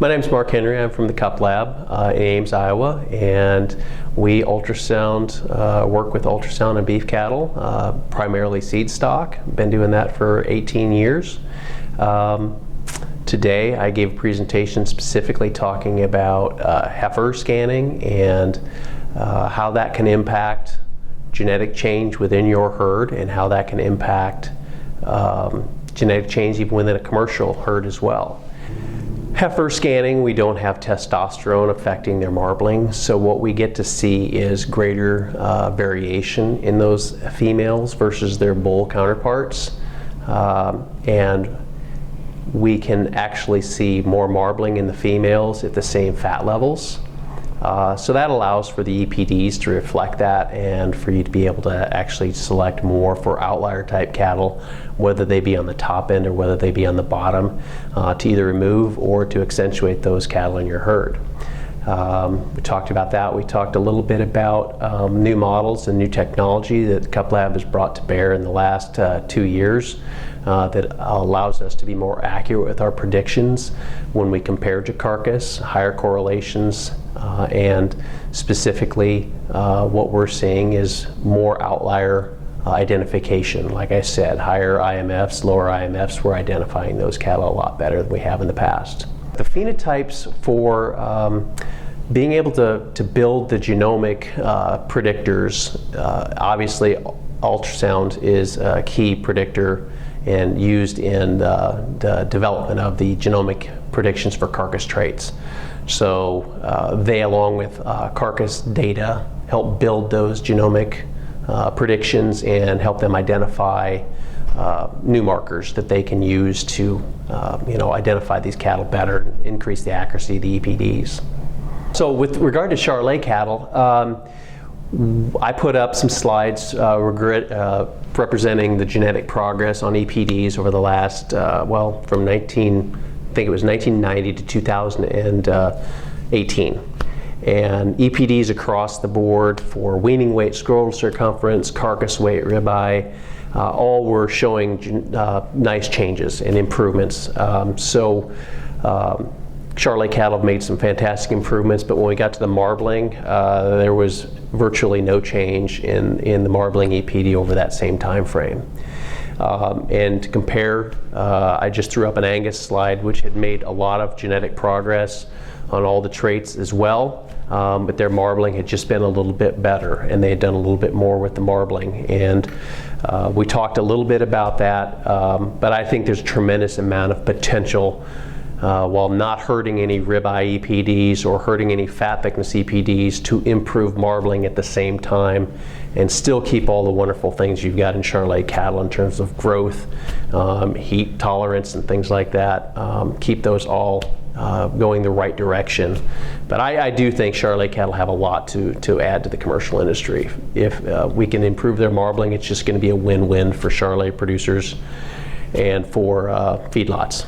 My name is Mark Henry. I'm from the Cup Lab in Ames, Iowa, and we ultrasound, work with ultrasound and beef cattle, primarily seed stock. Been doing that for 18 years. Today I gave a presentation specifically talking about heifer scanning and how that can impact genetic change within your herd and how that can impact genetic change even within a commercial herd as well. Heifer scanning, we don't have testosterone affecting their marbling, so what we get to see is greater variation in those females versus their bull counterparts, and we can actually see more marbling in the females at the same fat levels. So that allows for the EPDs to reflect that and for you to be able to actually select more for outlier type cattle, whether they be on the top end or whether they be on the bottom, to either remove or to accentuate those cattle in your herd. We talked about that. We talked a little bit about new models and new technology that Cup Lab has brought to bear in the last 2 years that allows us to be more accurate with our predictions when we compare to carcass, higher correlations, and specifically what we're seeing is more outlier identification. Like I said, higher IMFs, lower IMFs, we're identifying those cattle a lot better than we have in the past. The phenotypes for being able to build the genomic predictors, obviously ultrasound is a key predictor and used in the development of the genomic predictions for carcass traits. So they, along with carcass data, help build those genomic predictions and help them identify new markers that they can use to identify these cattle better and increase the accuracy of the EPDs. So with regard to Charlet cattle, I put up some slides representing the genetic progress on EPDs over the last, from 1990 to 2018. And EPDs across the board for weaning weight, scrotal circumference, carcass weight, ribeye, all were showing nice changes and improvements. Charlet cattle have made some fantastic improvements, but when we got to the marbling, there was virtually no change in the marbling EPD over that same time frame. And to compare, I just threw up an Angus slide, which had made a lot of genetic progress on all the traits as well, but their marbling had just been a little bit better, and they had done a little bit more with the marbling. And we talked a little bit about that, but I think there's a tremendous amount of potential while not hurting any ribeye EPDs or hurting any fat thickness EPDs to improve marbling at the same time and still keep all the wonderful things you've got in Charlet cattle in terms of growth, heat tolerance and things like that. Keep those all going the right direction. But I do think Charlet cattle have a lot to add to the commercial industry. If we can improve their marbling, it's just going to be a win-win for Charlet producers and for feedlots.